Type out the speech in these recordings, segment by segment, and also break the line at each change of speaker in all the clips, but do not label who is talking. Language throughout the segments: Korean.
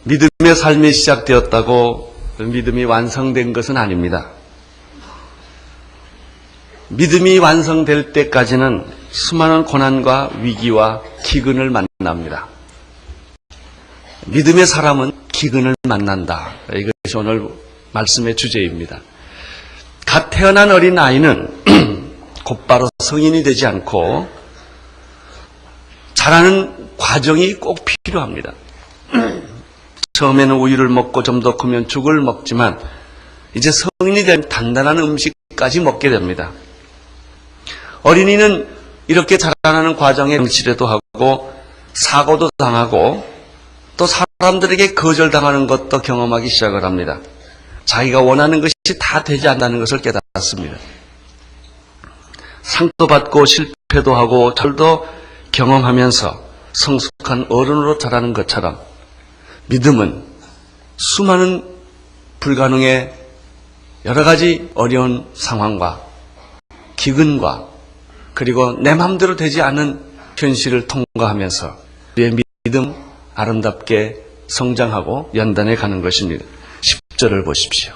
믿음의 삶이 시작되었다고 믿음이 완성된 것은 아닙니다. 믿음이 완성될 때까지는 수많은 고난과 위기와 기근을 만납니다. 믿음의 사람은 기근을 만난다. 이것이 오늘 말씀의 주제입니다. 갓 태어난 어린 아이는 곧바로 성인이 되지 않고 자라는 과정이 꼭 필요합니다. 처음에는 우유를 먹고 좀 더 크면 죽을 먹지만 이제 성인이 되면 단단한 음식까지 먹게 됩니다. 어린이는 이렇게 자라나는 과정에 응치레도 하고 사고도 당하고 또 사람들에게 거절당하는 것도 경험하기 시작을 합니다. 자기가 원하는 것이 다 되지 않는다는 것을 깨닫습니다. 상도 받고 실패도 하고 절도 경험하면서 성숙한 어른으로 자라는 것처럼 믿음은 수많은 불가능의 여러 가지 어려운 상황과 기근과 그리고 내 마음대로 되지 않은 현실을 통과하면서 우리의 믿음 아름답게 성장하고 연단해 가는 것입니다. 10절을 보십시오.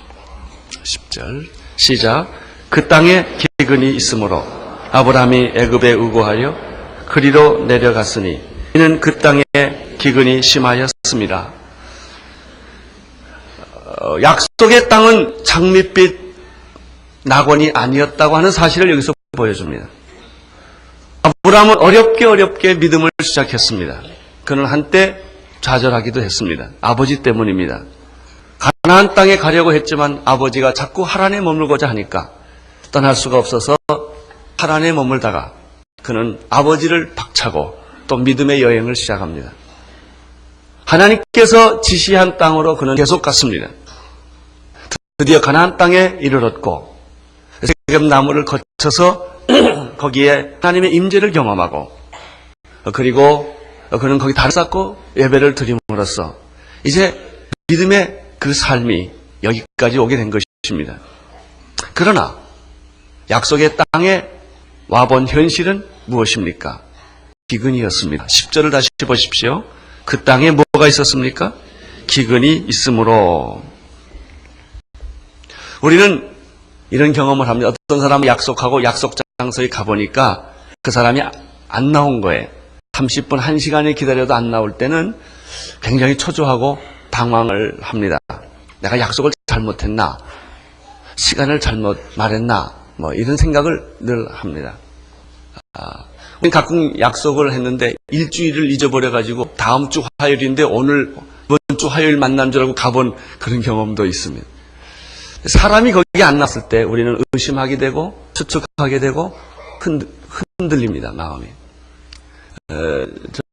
10절 시작. 그 땅에 기근이 있으므로 아브라함이 애굽에 우고하여 그리로 내려갔으니 이는 그 땅에 기근이 심하였습니다. 약속의 땅은 장밋빛 낙원이 아니었다고 하는 사실을 여기서 보여줍니다. 아브라함은 어렵게 믿음을 시작했습니다. 그는 한때 좌절하기도 했습니다. 아버지 때문입니다. 가나안 땅에 가려고 했지만 아버지가 자꾸 하란에 머물고자 하니까 떠날 수가 없어서 하란에 머물다가 그는 아버지를 박차고 또 믿음의 여행을 시작합니다. 하나님께서 지시한 땅으로 그는 계속 갔습니다. 드디어 가나안 땅에 이르렀고 세겜 나무를 거쳐서 거기에 하나님의 임재를 경험하고 그리고 그는 거기 달을 쌓고 예배를 드림으로써 이제 믿음의 그 삶이 여기까지 오게 된 것입니다. 그러나 약속의 땅에 와본 현실은 무엇입니까? 기근이었습니다. 10절을 다시 보십시오. 그 땅에 뭐가 있었습니까? 기근이 있으므로. 우리는 이런 경험을 합니다. 어떤 사람은 약속하고 약속 장소에 가보니까 그 사람이 안 나온 거예요. 30분, 1시간을 기다려도 안 나올 때는 굉장히 초조하고 당황을 합니다. 내가 약속을 잘못했나? 시간을 잘못 말했나? 이런 생각을 늘 합니다. 우리 가끔 약속을 했는데 일주일을 잊어버려가지고 다음 주 화요일인데 오늘 이번 주 화요일 만난 줄 알고 가본 그런 경험도 있습니다. 사람이 거기 안 났을 때 우리는 의심하게 되고 추측하게 되고 흔들립니다, 마음이.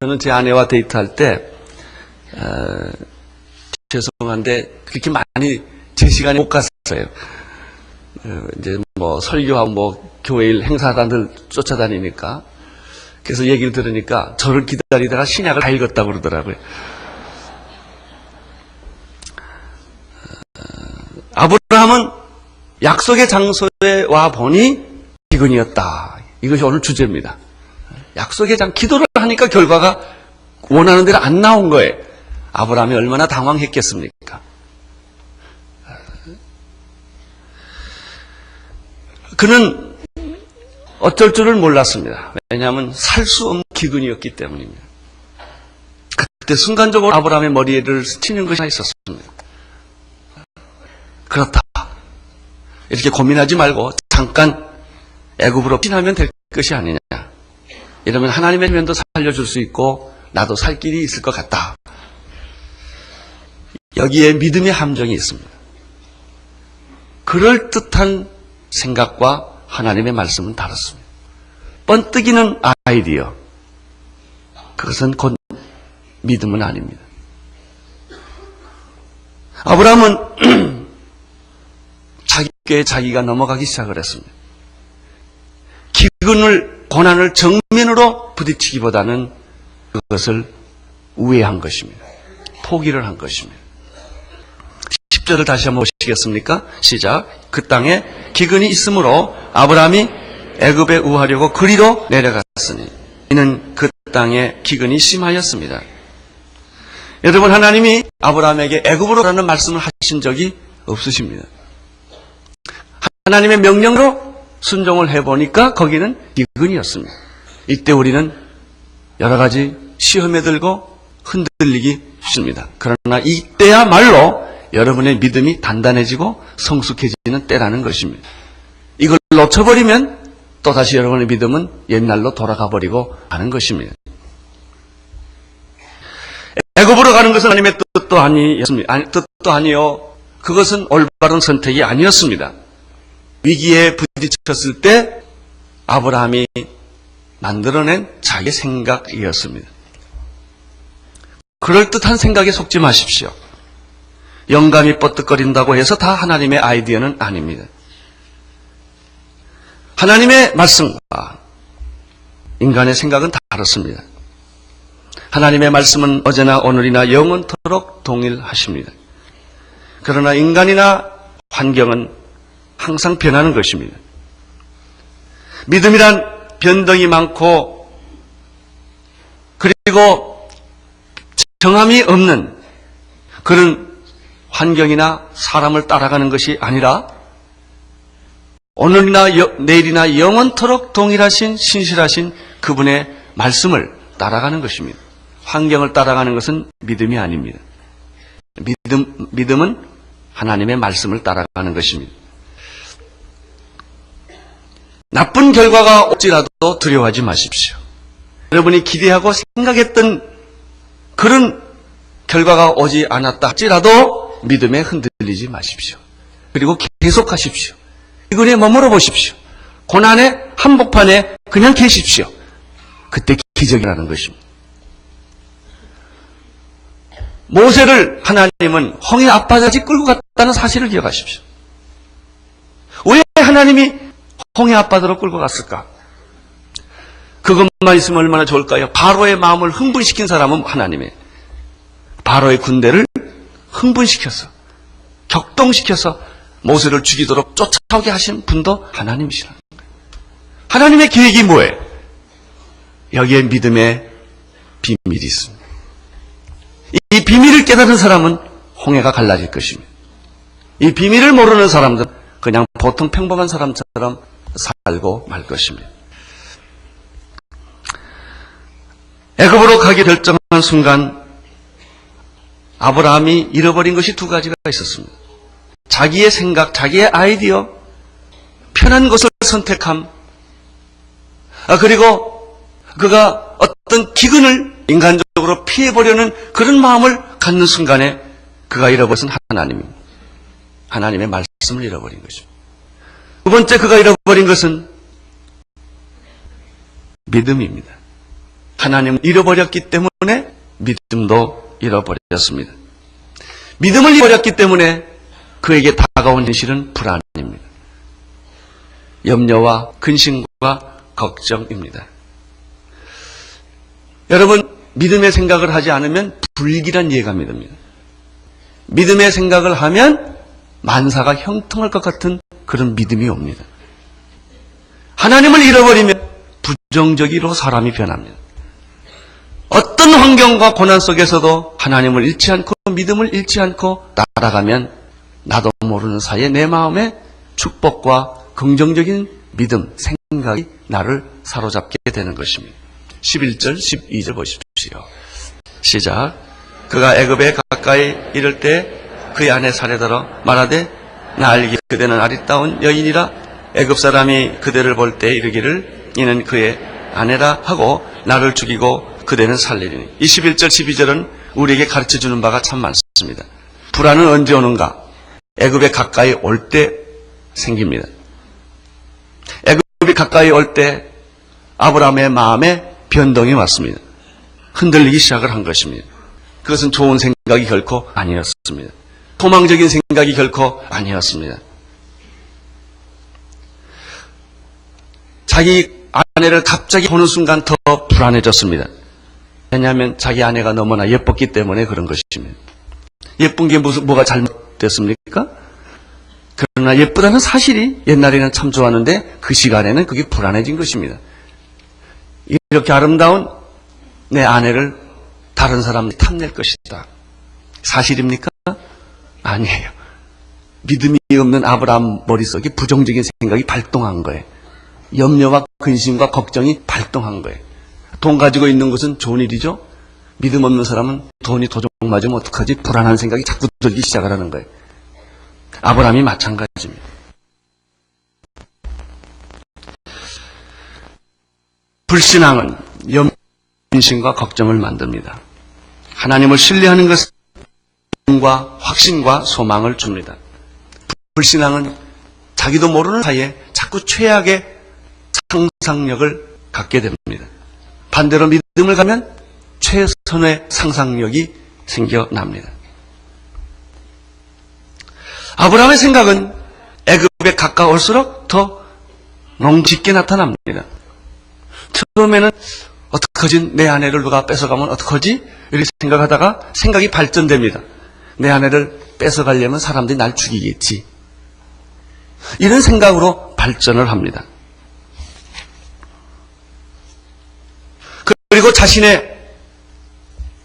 저는 제 아내와 데이트할 때 죄송한데 그렇게 많이 제 시간에 못 갔어요. 이제 설교하고 교회일 행사단들 쫓아다니니까. 그래서 얘기를 들으니까 저를 기다리다가 신약을 다 읽었다고 그러더라고요. 아브라함은 약속의 장소에 와 보니 기근이었다. 이것이 오늘 주제입니다. 약속의 기도를 하니까 결과가 원하는 대로 안 나온 거예요. 아브라함이 얼마나 당황했겠습니까? 그는 어쩔 줄을 몰랐습니다. 왜냐하면 살 수 없는 기근이었기 때문입니다. 그때 순간적으로 아브라함의 머리를 스치는 것이 있었습니다. 그렇다. 이렇게 고민하지 말고 잠깐 애굽으로 피신하면 될 것이 아니냐. 이러면 하나님의 면도 살려줄 수 있고 나도 살 길이 있을 것 같다. 여기에 믿음의 함정이 있습니다. 그럴듯한 생각과 하나님의 말씀은 다릅니다. 번뜩이는 아이디어. 그것은 곧 믿음은 아닙니다. 아브라함은 자기가 넘어가기 시작을 했습니다. 기근을, 고난을 정면으로 부딪히기보다는 그것을 우회한 것입니다. 포기를 한 것입니다. 10절을 다시 한번 보시겠습니까? 시작. 그 땅에 기근이 있으므로 아브라함이 애굽에 우하려고 그리로 내려갔으니 이는 그 땅에 기근이 심하였습니다. 여러분, 하나님이 아브라함에게 애굽으로 가라는 말씀을 하신 적이 없으십니다. 하나님의 명령으로 순종을 해보니까 거기는 비근이었습니다. 이때 우리는 여러 가지 시험에 들고 흔들리기 쉽습니다. 그러나 이때야말로 여러분의 믿음이 단단해지고 성숙해지는 때라는 것입니다. 이걸 놓쳐버리면 또다시 여러분의 믿음은 옛날로 돌아가 버리고 하는 것입니다. 애굽으로 가는 것은 하나님의 뜻도 아니었습니다. 뜻도 아니요. 그것은 올바른 선택이 아니었습니다. 위기에 부딪혔을 때 아브라함이 만들어낸 자기의 생각이었습니다. 그럴듯한 생각에 속지 마십시오. 영감이 뻗득거린다고 해서 다 하나님의 아이디어는 아닙니다. 하나님의 말씀과 인간의 생각은 다릅니다. 하나님의 말씀은 어제나 오늘이나 영원토록 동일하십니다. 그러나 인간이나 환경은 항상 변하는 것입니다. 믿음이란 변동이 많고 그리고 정함이 없는 그런 환경이나 사람을 따라가는 것이 아니라 오늘이나 내일이나 영원토록 동일하신 신실하신 그분의 말씀을 따라가는 것입니다. 환경을 따라가는 것은 믿음이 아닙니다. 믿음은 하나님의 말씀을 따라가는 것입니다. 나쁜 결과가 올지라도 두려워하지 마십시오. 여러분이 기대하고 생각했던 그런 결과가 오지 않았다 할지라도 믿음에 흔들리지 마십시오. 그리고 계속하십시오. 이근에 머물러 보십시오. 고난의 한복판에 그냥 계십시오. 그때 기적이라는 것입니다. 모세를 하나님은 홍해 앞바다까지 끌고 갔다는 사실을 기억하십시오. 왜 하나님이 홍해 앞바다로 끌고 갔을까? 그것만 있으면 얼마나 좋을까요? 바로의 마음을 흥분시킨 사람은 하나님이에요. 바로의 군대를 흥분시켜서 격동시켜서 모세를 죽이도록 쫓아오게 하신 분도 하나님이시라는 거예요. 하나님의 계획이 뭐예요? 여기에 믿음의 비밀이 있습니다. 이 비밀을 깨달은 사람은 홍해가 갈라질 것입니다. 이 비밀을 모르는 사람들은 그냥 보통 평범한 사람처럼 살고 말 것입니다. 애굽으로 가기 결정한 순간 아브라함이 잃어버린 것이 두 가지가 있었습니다. 자기의 생각, 자기의 아이디어, 편한 것을 선택함, 그리고 그가 어떤 기근을 인간적으로 피해보려는 그런 마음을 갖는 순간에 그가 잃어버린 하나님입니다. 하나님의 말씀을 잃어버린 것입니다. 두 번째 그가 잃어버린 것은 믿음입니다. 하나님을 잃어버렸기 때문에 믿음도 잃어버렸습니다. 믿음을 잃어버렸기 때문에 그에게 다가온 현실은 불안입니다. 염려와 근심과 걱정입니다. 여러분, 믿음의 생각을 하지 않으면 불길한 예감이 듭니다. 믿음의 생각을 하면 만사가 형통할 것 같은 그런 믿음이 옵니다. 하나님을 잃어버리면 부정적으로 사람이 변합니다. 어떤 환경과 고난 속에서도 하나님을 잃지 않고 믿음을 잃지 않고 따라가면 나도 모르는 사이에 내 마음에 축복과 긍정적인 믿음, 생각이 나를 사로잡게 되는 것입니다. 11절, 12절 보십시오. 시작. 그가 애굽에 가까이 이를 때 그의 아내 사례더러 말하되 나 알기 그대는 아리따운 여인이라 애굽 사람이 그대를 볼 때 이르기를 이는 그의 아내라 하고 나를 죽이고 그대는 살리리니. 21절, 12절은 우리에게 가르쳐주는 바가 참 많습니다. 불안은 언제 오는가? 애굽에 가까이 올 때 생깁니다. 애굽이 가까이 올 때 아브라함의 마음에 변동이 왔습니다. 흔들리기 시작을 한 것입니다. 그것은 좋은 생각이 결코 아니었습니다. 소망적인 생각이 결코 아니었습니다. 자기 아내를 갑자기 보는 순간 더 불안해졌습니다. 왜냐하면 자기 아내가 너무나 예뻤기 때문에 그런 것입니다. 예쁜 게 뭐가 잘못됐습니까? 그러나 예쁘다는 사실이 옛날에는 참 좋았는데 그 시간에는 그게 불안해진 것입니다. 이렇게 아름다운 내 아내를 다른 사람이 탐낼 것이다. 사실입니까? 아니에요. 믿음이 없는 아브라함 머릿속에 부정적인 생각이 발동한 거예요. 염려와 근심과 걱정이 발동한 거예요. 돈 가지고 있는 것은 좋은 일이죠. 믿음 없는 사람은 돈이 도둑 맞으면 어떡하지? 불안한 생각이 자꾸 들기 시작하는 거예요. 아브라함이 마찬가지입니다. 불신앙은 염려과 걱정을 만듭니다. 하나님을 신뢰하는 것은 믿음과 확신과 소망을 줍니다. 불신앙은 자기도 모르는 사이에 자꾸 최악의 상상력을 갖게 됩니다. 반대로 믿음을 가면 최선의 상상력이 생겨납니다. 아브라함의 생각은 애굽에 가까울수록 더 농직게 나타납니다. 처음에는 어떡하지? 내 아내를 누가 뺏어가면 어떡하지? 이렇게 생각하다가 생각이 발전됩니다. 내 아내를 뺏어가려면 사람들이 날 죽이겠지. 이런 생각으로 발전을 합니다. 그리고 자신의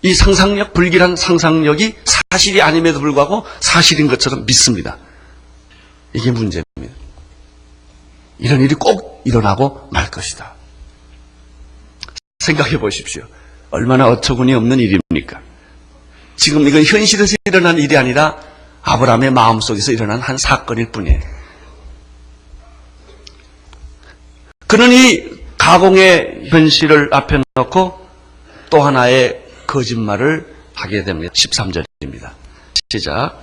이 상상력, 불길한 상상력이 사실이 아님에도 불구하고 사실인 것처럼 믿습니다. 이게 문제입니다. 이런 일이 꼭 일어나고 말 것이다. 생각해 보십시오. 얼마나 어처구니 없는 일입니까? 지금 이건 현실에서 일어난 일이 아니라 아브라함의 마음속에서 일어난 한 사건일 뿐이에요. 그는 이 가공의 현실을 앞에 놓고 또 하나의 거짓말을 하게 됩니다. 13절입니다. 시작.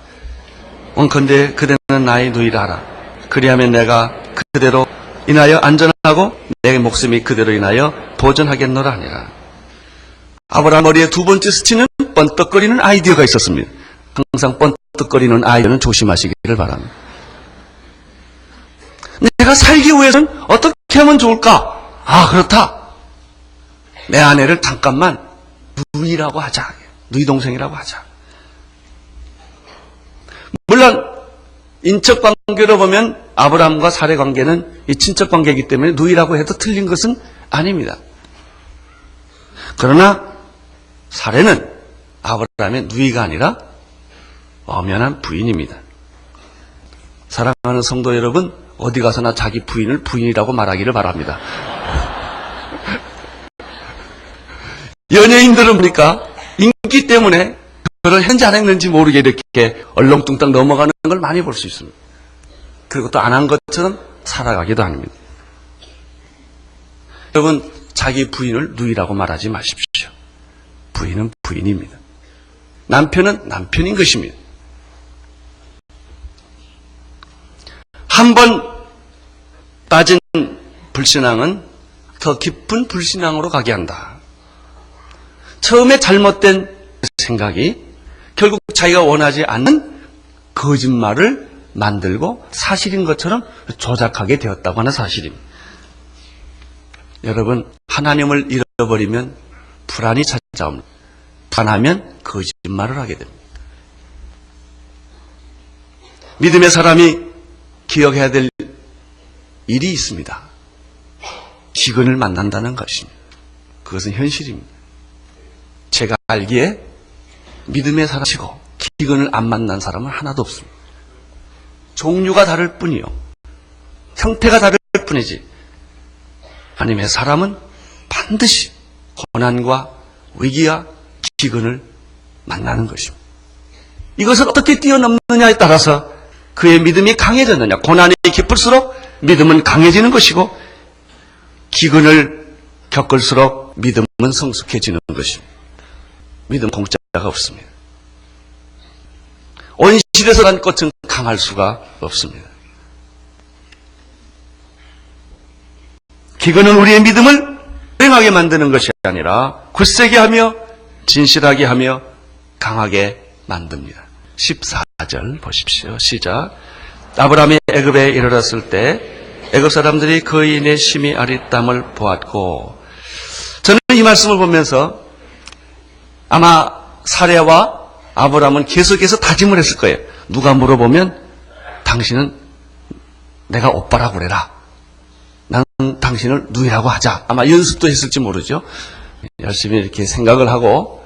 원컨대 그대는 나의 누이라 하라. 그리하면 내가 그대로 인하여 안전하고 내 목숨이 그대로 인하여 보전하겠노라 하니라. 아브라함 머리에 두 번째 스치는 번떡거리는 아이디어가 있었습니다. 항상 번떡거리는 아이디어는 조심하시기를 바랍니다. 내가 살기 위해서는 어떻게 하면 좋을까? 아, 그렇다. 내 아내를 잠깐만 누이라고 하자. 누이 동생이라고 하자. 물론 인척 관계로 보면 아브라함과 사레 관계는 이 친척 관계이기 때문에 누이라고 해도 틀린 것은 아닙니다. 그러나 사레는 아브라함의 누이가 아니라 엄연한 부인입니다. 사랑하는 성도 여러분, 어디 가서나 자기 부인을 부인이라고 말하기를 바랍니다. 연예인들은 보니까 인기 때문에 그걸 했는지 안 했는지 모르게 이렇게 얼렁뚱땅 넘어가는 걸 많이 볼 수 있습니다. 그리고 또 안 한 것처럼 살아가기도 합니다. 여러분, 자기 부인을 누이라고 말하지 마십시오. 부인은 부인입니다. 남편은 남편인 것입니다. 한 번 빠진 불신앙은 더 깊은 불신앙으로 가게 한다. 처음에 잘못된 생각이 결국 자기가 원하지 않는 거짓말을 만들고 사실인 것처럼 조작하게 되었다고 하는 사실입니다. 여러분, 하나님을 잃어버리면 불안이 찾아옵니다. 불안하면 거짓말을 하게 됩니다. 믿음의 사람이 기억해야 될 일이 있습니다. 기근을 만난다는 것입니다. 그것은 현실입니다. 제가 알기에 믿음의 사람이고 기근을 안 만난 사람은 하나도 없습니다. 종류가 다를 뿐이요. 형태가 다를 뿐이지. 하나님의 사람은 반드시 고난과 위기와 기근을 만나는 것입니다. 이것을 어떻게 뛰어넘느냐에 따라서 그의 믿음이 강해졌느냐. 고난이 깊을수록 믿음은 강해지는 것이고 기근을 겪을수록 믿음은 성숙해지는 것입니다. 믿음 공짜가 없습니다. 온실에서 난 꽃은 강할 수가 없습니다. 기근은 우리의 믿음을 불행하게 만드는 것이 아니라 굳세게 하며 진실하게 하며 강하게 만듭니다. 14절 보십시오. 시작. 아브라함이 애굽에 이르렀을 때 애굽 사람들이 거인의 심히 아릿담을 보았고, 저는 이 말씀을 보면서 아마 사레와 아브라함은 계속해서 다짐을 했을 거예요. 누가 물어보면 당신은 내가 오빠라고 그래라. 나는 당신을 누이라고 하자. 아마 연습도 했을지 모르죠. 열심히 이렇게 생각을 하고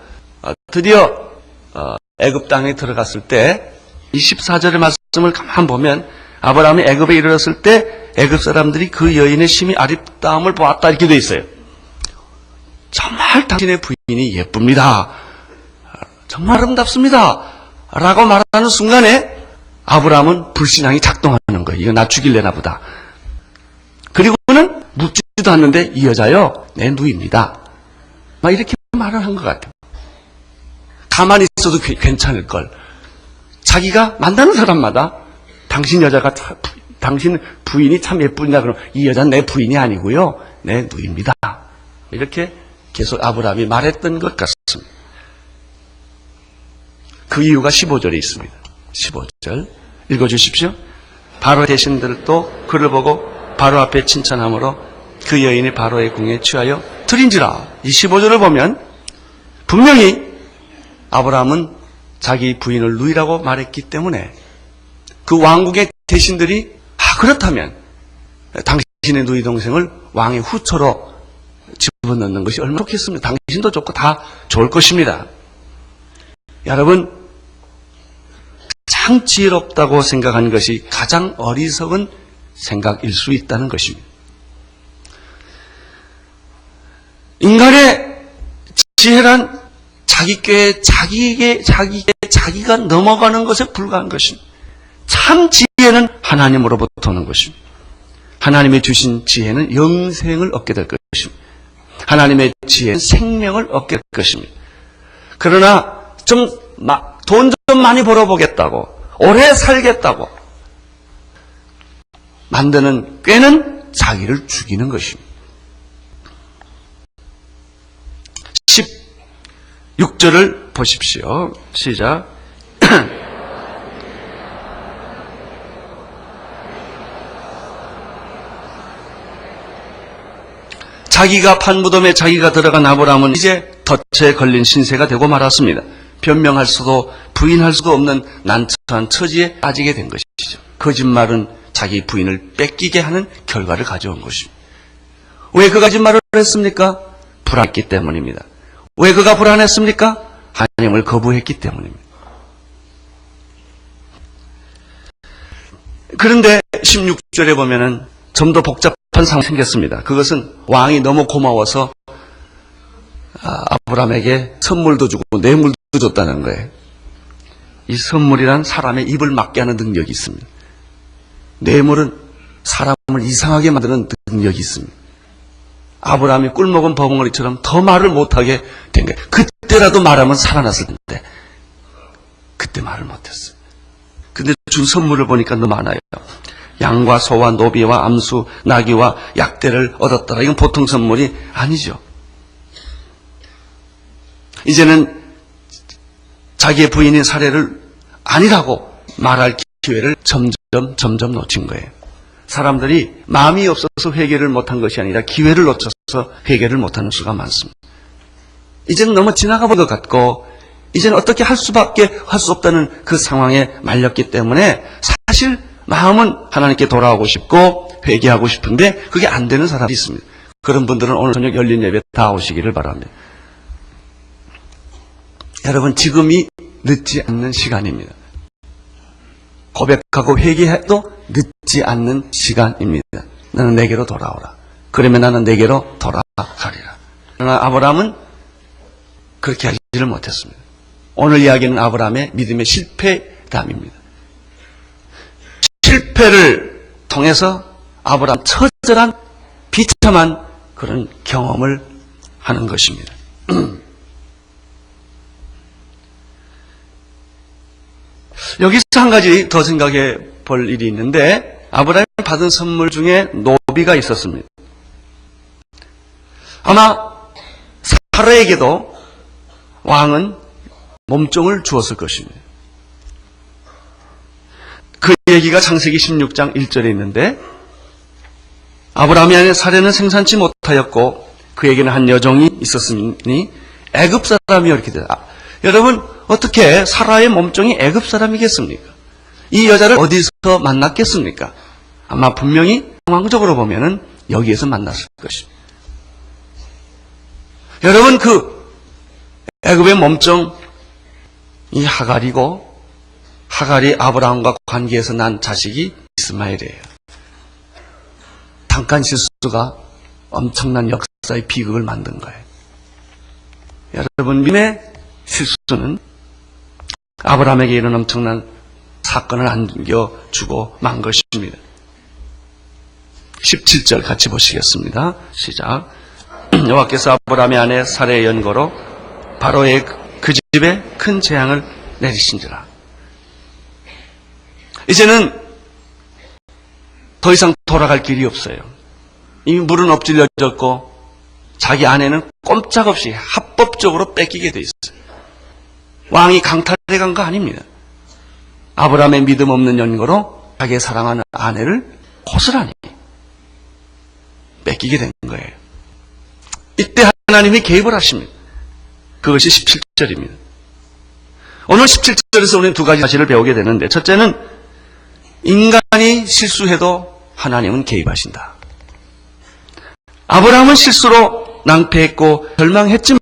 드디어 애굽 땅에 들어갔을 때 24절의 말씀을 가만 보면 아브라함이 애굽에 이르렀을 때 애굽 사람들이 그 여인의 심히 아름다움을 보았다 이렇게 돼 있어요. 정말 당신의 부인이 예쁩니다. 정말 아름답습니다. 라고 말하는 순간에 아브라함은 불신앙이 작동하는 거예요. 이거 나 죽일래나 보다. 그리고는 묻지도 않는데 이 여자요 내 누이입니다. 막 이렇게 말을 한 것 같아요. 가만히 있어도 괜찮을 걸. 자기가 만나는 사람마다 당신 여자가 당신 부인이 참 예쁘냐 그러면 이 여자는 내 부인이 아니고요 내 누이입니다. 이렇게 계속 아브라함이 말했던 것 같습니다. 그 이유가 15절에 있습니다. 15절 읽어주십시오. 바로 대신들도 그를 보고 바로 앞에 칭찬함으로 그 여인이 바로의 궁에 취하여 들인지라. 이 15절을 보면 분명히 아브라함은 자기 부인을 누이라고 말했기 때문에 그 왕국의 대신들이 그렇다면 당신의 누이 동생을 왕의 후처로 집어넣는 것이 얼마나 좋겠습니까? 당신도 좋고 다 좋을 것입니다. 여러분, 가장 지혜롭다고 생각하는 것이 가장 어리석은 생각일 수 있다는 것입니다. 인간의 지혜란 자기 꾀에 자기가 넘어가는 것에 불과한 것입니다. 참 지혜는 하나님으로부터 오는 것입니다. 하나님의 주신 지혜는 영생을 얻게 될 것입니다. 하나님의 지혜는 생명을 얻게 될 것입니다. 그러나 돈 좀 많이 벌어보겠다고 오래 살겠다고 만드는 꾀는 자기를 죽이는 것입니다. 16절을 보십시오. 시작. 자기가 판 무덤에 자기가 들어간 아브라함은 이제 덫에 걸린 신세가 되고 말았습니다. 변명할 수도 부인할 수도 없는 난처한 처지에 빠지게 된 것이죠. 거짓말은 자기 부인을 뺏기게 하는 결과를 가져온 것입니다. 왜 그 거짓말을 했습니까? 불안했기 때문입니다. 왜 그가 불안했습니까? 하나님을 거부했기 때문입니다. 그런데 16절에 보면은 좀 더 복잡한 상황이 생겼습니다. 그것은 왕이 너무 고마워서 아브라함에게 선물도 주고 뇌물도 줬다는 거예요. 이 선물이란 사람의 입을 막게 하는 능력이 있습니다. 뇌물은 사람을 이상하게 만드는 능력이 있습니다. 아브라함이 꿀먹은 버벙어리처럼 더 말을 못하게 된 거예요. 그때라도 말하면 살아났을 텐데 그때 말을 못했어요. 근데 준 선물을 보니까 너무 많아요. 양과 소와 노비와 암수, 나귀와 약대를 얻었더라. 이건 보통 선물이 아니죠. 이제는 자기의 부인인 사례를 아니라고 말할 기회를 점점 놓친 거예요. 사람들이 마음이 없어서 회개를 못한 것이 아니라 기회를 놓쳐서 회개를 못하는 수가 많습니다. 이제는 너무 지나가 본 것 같고 이제는 어떻게 할 수 없다는 그 상황에 말렸기 때문에 사실 마음은 하나님께 돌아오고 싶고 회개하고 싶은데 그게 안 되는 사람이 있습니다. 그런 분들은 오늘 저녁 열린 예배 다 오시기를 바랍니다. 여러분, 지금이 늦지 않는 시간입니다. 고백하고 회개해도 늦지 않는 시간입니다. 너는 내게로 돌아오라. 그러면 나는 내게로 돌아가리라. 그러나 아브라함은 그렇게 하지를 못했습니다. 오늘 이야기는 아브라함의 믿음의 실패담입니다. 실패를 통해서 아브라함 처절한 비참한 그런 경험을 하는 것입니다. 여기서 한 가지 더 생각해 볼 일이 있는데 아브라함이 받은 선물 중에 노비가 있었습니다. 아마 사라에게도 왕은 몸종을 주었을 것입니다. 그 얘기가 창세기 16장 1절에 있는데 아브라함이 아닌 사례는 생산치 못하였고 그에게는 한 여종이 있었으니 애굽 사람이요 이렇게 돼요. 여러분, 어떻게 사라의 몸종이 애굽 사람이겠습니까? 이 여자를 어디서 만났겠습니까? 아마 분명히 상황적으로 보면은 여기에서 만났을 것입니다. 여러분, 그 애굽의 몸종 이 하갈이고, 하갈이 아브라함과 관계에서 난 자식이 이스마엘이에요. 잠깐 실수가 엄청난 역사의 비극을 만든 거예요. 여러분, 믿음의 실수는 아브라함에게 이런 엄청난 사건을 안겨주고 만 것입니다. 17절 같이 보시겠습니다. 시작. 여호와께서 아브라함의 아내 사레의 연고로 바로의 그 집에 큰 재앙을 내리신지라. 이제는 더 이상 돌아갈 길이 없어요. 이미 물은 엎질러졌고 자기 아내는 꼼짝없이 합법적으로 뺏기게 돼 있어요. 왕이 강탈해 간 거 아닙니다. 아브라함의 믿음 없는 연고로 자기의 사랑하는 아내를 고스란히 뺏기게 된 거예요. 이때 하나님이 개입을 하십니다. 그것이 17절입니다. 오늘 17절에서 우리는 두 가지 사실을 배우게 되는데, 첫째는 인간이 실수해도 하나님은 개입하신다. 아브라함은 실수로 낭패했고 절망했지만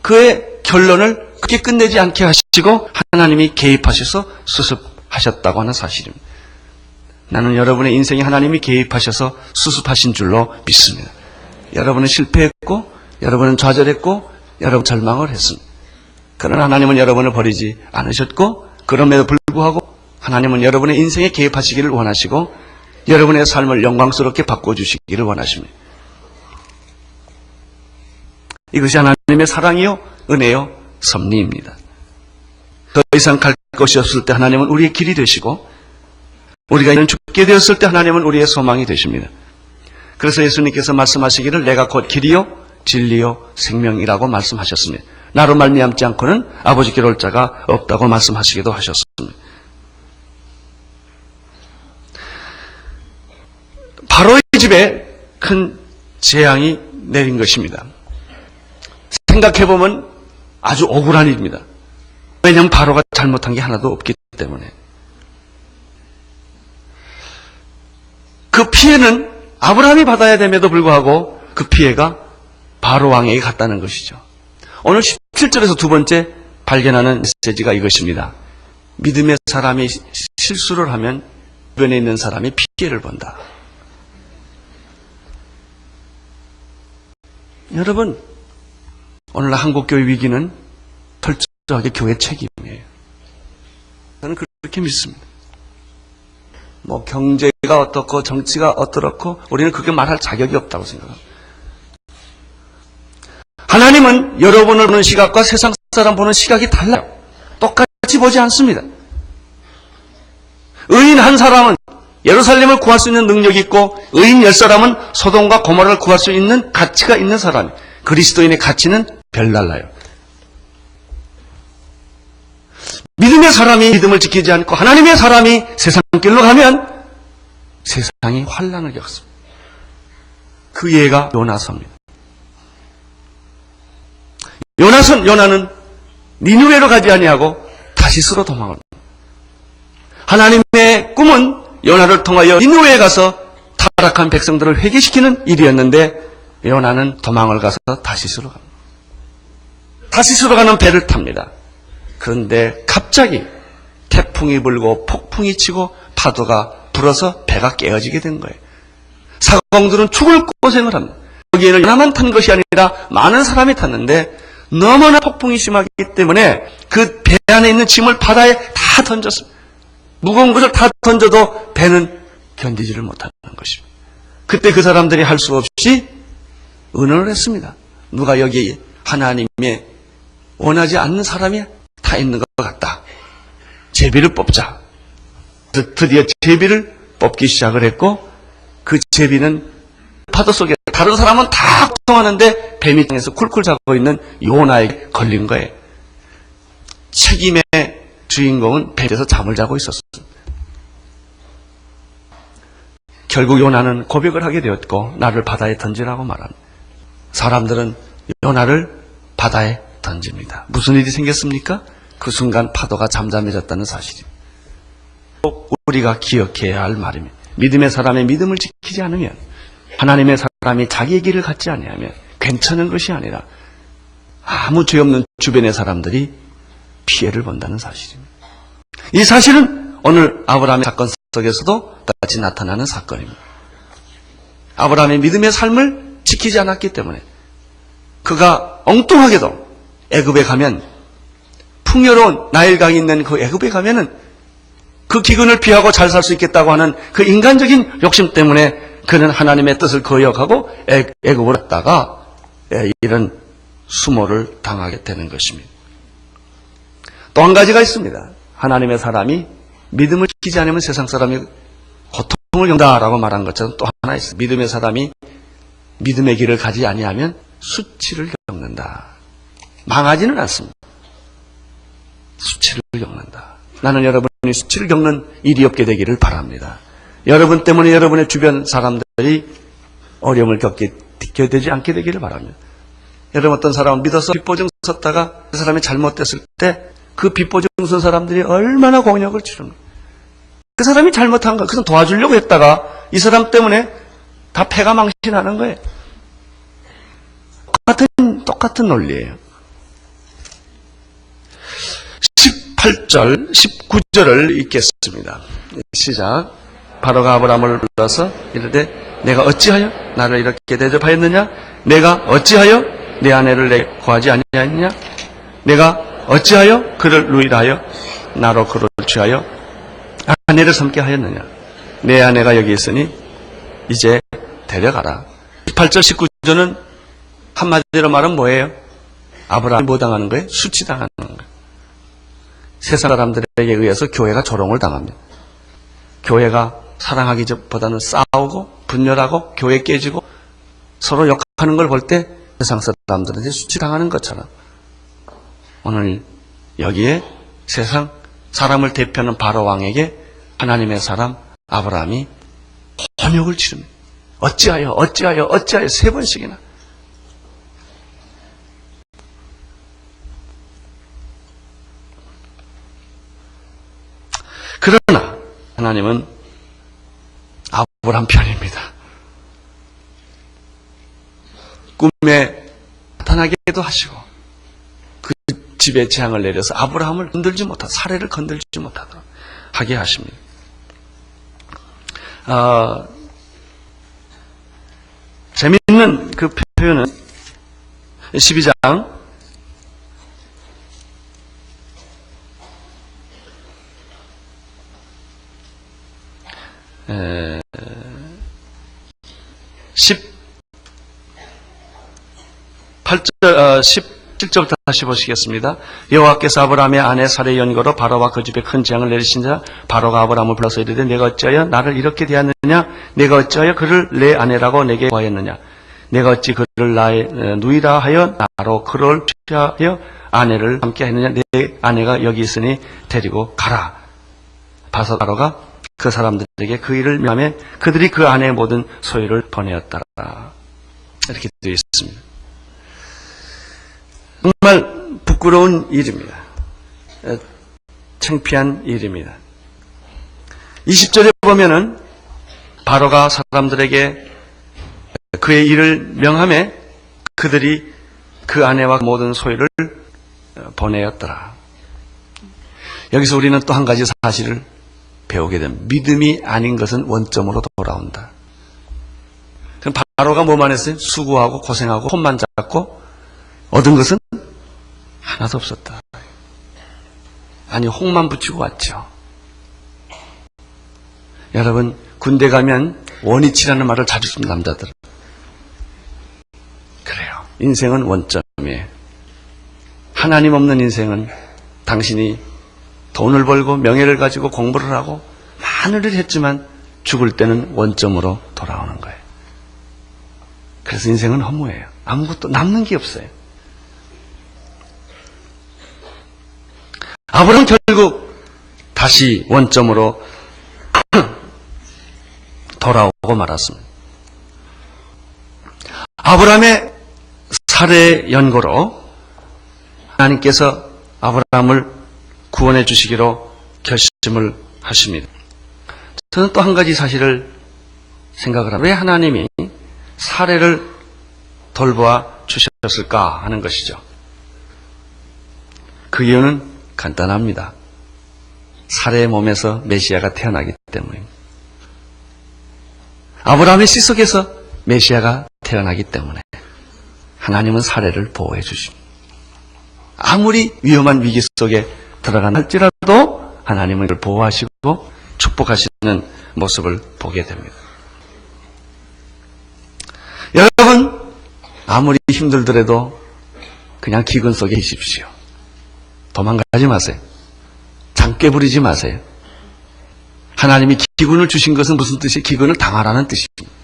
그의 결론을 그렇게 끝내지 않게 하시고 하나님이 개입하셔서 수습하셨다고 하는 사실입니다. 나는 여러분의 인생에 하나님이 개입하셔서 수습하신 줄로 믿습니다. 여러분은 실패했고, 여러분은 좌절했고, 여러분 절망을 했습니다. 그러나 하나님은 여러분을 버리지 않으셨고, 그럼에도 불구하고 하나님은 여러분의 인생에 개입하시기를 원하시고 여러분의 삶을 영광스럽게 바꿔주시기를 원하십니다. 이것이 하나님의 사랑이요, 은혜요, 섭리입니다. 더 이상 갈 것이 없을 때 하나님은 우리의 길이 되시고, 우리가 이런 죽게 되었을 때 하나님은 우리의 소망이 되십니다. 그래서 예수님께서 말씀하시기를 내가 곧 길이요 진리요 생명이라고 말씀하셨습니다. 나로 말미암지 않고는 아버지께로 올 자가 없다고 말씀하시기도 하셨습니다. 바로의 집에 큰 재앙이 내린 것입니다. 생각해보면 아주 억울한 일입니다. 왜냐하면 바로가 잘못한 게 하나도 없기 때문에. 그 피해는 아브라함이 받아야 됨에도 불구하고 그 피해가 바로 왕에게 갔다는 것이죠. 오늘 17절에서 두 번째 발견하는 메시지가 이것입니다. 믿음의 사람이 실수를 하면 주변에 있는 사람이 피해를 본다. 여러분, 오늘날 한국교회 위기는 철저하게 교회 책임이에요. 저는 그렇게 믿습니다. 뭐 경제가 어떻고 정치가 어떻고 우리는 그렇게 말할 자격이 없다고 생각합니다. 하나님은 여러분을 보는 시각과 세상 사람 보는 시각이 달라요. 똑같이 보지 않습니다. 의인 한 사람은 예루살렘을 구할 수 있는 능력이 있고, 의인 10사람은 소돔과 고모라를 구할 수 있는 가치가 있는 사람. 그리스도인의 가치는 별달라요. 믿음의 사람이 믿음을 지키지 않고 하나님의 사람이 세상 길로 가면 세상이 환난을 겪습니다. 그 예가 요나서입니다. 요나는 니느웨로 가지 아니하고 다시스로 도망합니다. 하나님의 꿈은 요나를 통하여 니느웨에 가서 타락한 백성들을 회개시키는 일이었는데 요나는 도망을 가서 다시스로 갑니다. 다시스로 가는 배를 탑니다. 그런데 갑자기 태풍이 불고 폭풍이 치고 파도가 불어서 배가 깨어지게 된 거예요. 사공들은 죽을 고생을 합니다. 거기에는 하나만 탄 것이 아니라 많은 사람이 탔는데 너무나 폭풍이 심하기 때문에 그 배 안에 있는 짐을 바다에 다 던졌습니다. 무거운 것을 다 던져도 배는 견디지를 못하는 것입니다. 그때 그 사람들이 할 수 없이 의논을 했습니다. 누가 여기 하나님의 원하지 않는 사람이 타 있는 것 같다. 제비를 뽑자. 드디어 제비를 뽑기 시작을 했고, 그 제비는 파도 속에 다른 사람은 다 고통하는데 배 밑에서 쿨쿨 자고 있는 요나에게 걸린 거예요. 책임의 주인공은 배에서 잠을 자고 있었습니다. 결국 요나는 고백을 하게 되었고 나를 바다에 던지라고 말합니다. 사람들은 요나를 바다에 던집니다. 무슨 일이 생겼습니까? 그 순간 파도가 잠잠해졌다는 사실입니다. 꼭 우리가 기억해야 할 말입니다. 믿음의 사람의 믿음을 지키지 않으면, 하나님의 사람이 자기의 길을 갖지 아니하면 괜찮은 것이 아니라 아무 죄 없는 주변의 사람들이 피해를 본다는 사실입니다. 이 사실은 오늘 아브라함의 사건 속에서도 똑같이 나타나는 사건입니다. 아브라함의 믿음의 삶을 지키지 않았기 때문에 그가 엉뚱하게도 애굽에 가면 풍요로운 나일강이 있는 그 애굽에 가면은 그 기근을 피하고 잘 살 수 있겠다고 하는 그 인간적인 욕심 때문에 그는 하나님의 뜻을 거역하고 애굽으로 갔다가 이런 수모를 당하게 되는 것입니다. 또 한 가지가 있습니다. 하나님의 사람이 믿음을 지키지 않으면 세상 사람이 고통을 겪는다라고 말한 것처럼 또 하나 있습니다. 믿음의 사람이 믿음의 길을 가지 아니하면 수치를 겪는다. 망하지는 않습니다. 수치를 겪는다. 나는 여러분이 수치를 겪는 일이 없게 되기를 바랍니다. 여러분 때문에 여러분의 주변 사람들이 어려움을 겪게 되지 않게 되기를 바랍니다. 여러분 어떤 사람을 믿어서 빚보증 섰다가 그 사람이 잘못됐을 때 그 빚보증 쓴 사람들이 얼마나 공력을 치릅니까? 그 사람이 잘못한 거, 그래서 도와주려고 했다가 이 사람 때문에 다 패가 망신하는 거예요. 똑같은 논리예요. 18절, 19절을 읽겠습니다. 시작. 바로가 아브라함을 불러서 이르되 내가 어찌하여 나를 이렇게 대접하였느냐? 내가 어찌하여 내 아내를 내게 구하지 아니하였느냐? 내가 어찌하여 그를 누이라하여 나로 그를 취하여 아내를 삼게 하였느냐? 내 아내가 여기 있으니 이제 데려가라. 18절 19절은 한마디로 말하면 뭐예요? 아브라함이 뭐 당하는 거예요? 수치당하는 거예요. 세상 사람들에게 의해서 교회가 조롱을 당합니다. 교회가 사랑하기보다는 싸우고 분열하고 교회 깨지고 서로 욕하는 걸 볼 때 세상 사람들한테 수치당하는 것처럼 오늘 여기에 세상 사람을 대표하는 바로 왕에게 하나님의 사람 아브라함이 혼욕을 치릅니다. 어찌하여 세 번씩이나. 그러나 하나님은 아브라함 편입니다. 꿈에 나타나게도 하시고 그 집에 재앙을 내려서 아브라함을 건들지 못하도록 사례를 건들지 못하도록 하게 하십니다. 재미있는 그 표현은 12장 17절부터 다시 보시겠습니다. 여호와께서 아브라함의 아내 사레의 연고로 바로와 그 집에 큰 재앙을 내리신자 바로가 아브라함을 불러서 이르되 내가 어찌하여 나를 이렇게 대하느냐? 내가 어찌하여 그를 내 아내라고 내게 구하였느냐? 내가 어찌 그를 나의 누이라 하여 나로 그를 취하여 아내를 함께 했느냐? 내 아내가 여기 있으니 데리고 가라. 바로가 그 사람들에게 그 일을 명하며 그들이 그 아내의 모든 소유를 보내었더라. 이렇게 되어 있습니다. 정말 부끄러운 일입니다. 창피한 일입니다. 20절에 보면은 바로가 사람들에게 그의 일을 명하며 그들이 그 아내와 모든 소유를 보내었더라. 여기서 우리는 또 한 가지 사실을 배우게 됩니다. 믿음이 아닌 것은 원점으로 돌아온다. 그럼 바로가 뭐만 했어요? 수고하고 고생하고 손만 잡고 얻은 것은 하나도 없었다. 아니 홍만 붙이고 왔죠. 여러분 군대 가면 원위치라는 말을 자주 씁니다. 남자들은. 그래요. 인생은 원점이에요. 하나님 없는 인생은 당신이 돈을 벌고 명예를 가지고 공부를 하고 많은 일을 했지만 죽을 때는 원점으로 돌아오는 거예요. 그래서 인생은 허무해요. 아무것도 남는 게 없어요. 아브라함 결국 다시 원점으로 돌아오고 말았습니다. 아브라함의 살해 연고로 하나님께서 아브라함을 구원해 주시기로 결심을 하십니다. 저는 또 한 가지 사실을 생각을 합니다. 왜 하나님이 살해를 돌보아 주셨을까 하는 것이죠. 그 이유는 간단합니다. 사례의 몸에서 메시아가 태어나기 때문입니다. 아브라함의 씨 속에서 메시아가 태어나기 때문에 하나님은 사례를 보호해 주십니다. 아무리 위험한 위기 속에 들어간다 할지라도 하나님은 그를 보호하시고 축복하시는 모습을 보게 됩니다. 여러분, 아무리 힘들더라도 그냥 기근 속에 있으십시오. 도망가지 마세요. 장깨 부리지 마세요. 하나님이 기근을 주신 것은 무슨 뜻이에요? 기근을 당하라는 뜻입니다.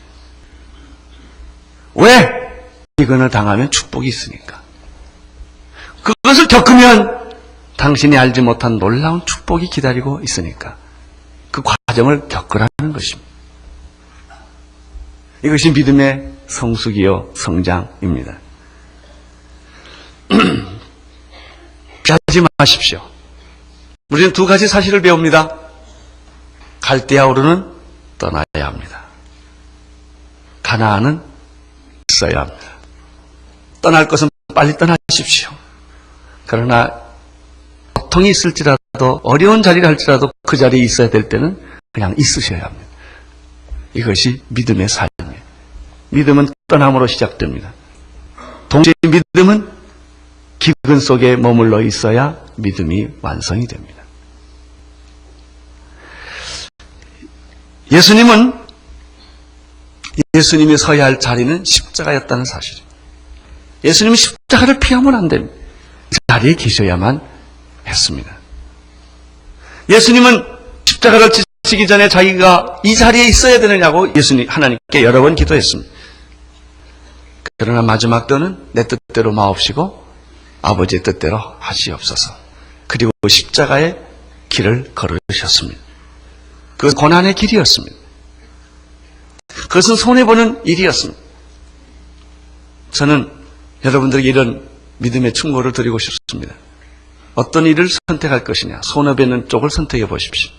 왜? 기근을 당하면 축복이 있으니까. 그것을 겪으면 당신이 알지 못한 놀라운 축복이 기다리고 있으니까 그 과정을 겪으라는 것입니다. 이것이 믿음의 성숙이요 성장입니다. 피하지 마십시오. 우리는 두 가지 사실을 배웁니다. 갈대아우르는 떠나야 합니다. 가나안은 있어야 합니다. 떠날 것은 빨리 떠나십시오. 그러나 고통이 있을지라도 어려운 자리를 할지라도 그 자리에 있어야 될 때는 그냥 있으셔야 합니다. 이것이 믿음의 삶이에요. 믿음은 떠남으로 시작됩니다. 동시에 믿음은 기근 속에 머물러 있어야 믿음이 완성이 됩니다. 예수님이 서야 할 자리는 십자가였다는 사실입니다. 예수님은 십자가를 피하면 안 됩니다. 그 자리에 계셔야만 했습니다. 예수님은 십자가를 지시기 전에 자기가 이 자리에 있어야 되느냐고 하나님께 여러 번 기도했습니다. 그러나 마지막 때는 내 뜻대로 마옵시고 아버지의 뜻대로 하시옵소서. 그리고 십자가의 길을 걸으셨습니다. 그것은 고난의 길이었습니다. 그것은 손해보는 일이었습니다. 저는 여러분들에게 이런 믿음의 충고를 드리고 싶습니다. 어떤 일을 선택할 것이냐, 손해보는 쪽을 선택해 보십시오.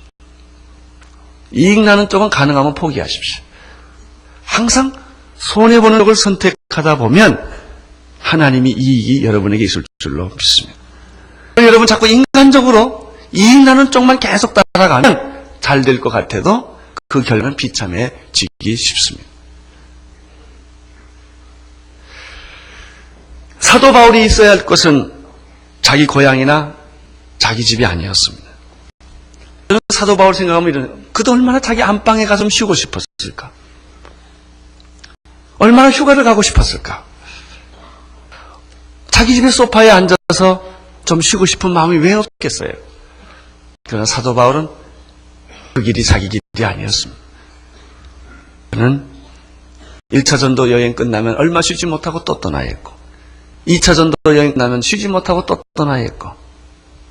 이익나는 쪽은 가능하면 포기하십시오. 항상 손해보는 쪽을 선택하다 보면 하나님이 이익이 여러분에게 있을 줄로 믿습니다. 여러분 자꾸 인간적으로 이익나는 쪽만 계속 따라가면 잘 될 것 같아도 그 결과는 비참해지기 쉽습니다. 사도 바울이 있어야 할 것은 자기 고향이나 자기 집이 아니었습니다. 저는 사도 바울 생각하면 그도 얼마나 자기 안방에 가서 좀 쉬고 싶었을까? 얼마나 휴가를 가고 싶었을까? 자기 집의 소파에 앉아서 좀 쉬고 싶은 마음이 왜 없겠어요? 그러나 사도 바울은 그 길이 자기 길이 아니었습니다. 그는 1차 전도 여행 끝나면 얼마 쉬지 못하고 또 떠나야 했고 2차 전도 여행 끝나면 쉬지 못하고 또 떠나야 했고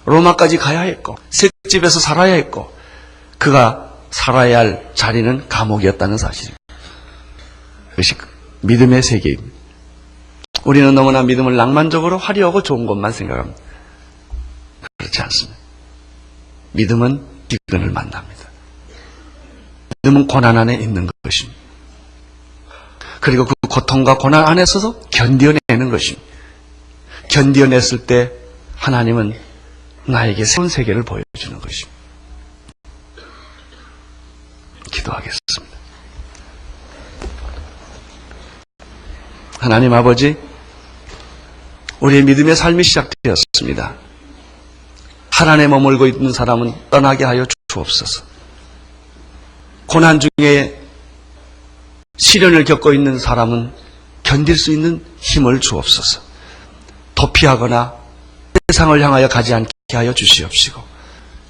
로마까지 가야 했고 색집에서 살아야 했고 그가 살아야 할 자리는 감옥이었다는 사실입니다. 그것이 믿음의 세계입니다. 우리는 너무나 믿음을 낭만적으로 화려하고 좋은 것만 생각합니다. 그렇지 않습니다. 믿음은 기근을 만납니다. 믿음은 고난 안에 있는 것입니다. 그리고 그 고통과 고난 안에서도 견뎌내는 것입니다. 견뎌냈을 때 하나님은 나에게 새로운 세계를 보여주는 것입니다. 기도하겠습니다. 하나님 아버지, 우리의 믿음의 삶이 시작되었습니다. 하나님에 머물고 있는 사람은 떠나게 하여 주옵소서. 고난 중에 시련을 겪고 있는 사람은 견딜 수 있는 힘을 주옵소서. 도피하거나 세상을 향하여 가지 않게 하여 주시옵시고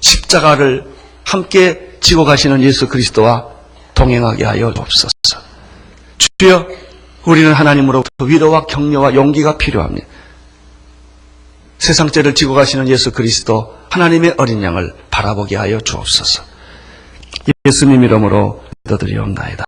십자가를 함께 지고 가시는 예수 그리스도와 동행하게 하여 주옵소서. 주여, 우리는 하나님으로부터 위로와 격려와 용기가 필요합니다. 세상죄를 지고 가시는 예수 그리스도 하나님의 어린 양을 바라보게 하여 주옵소서. 예수님 이름으로 기도드리옵나이다.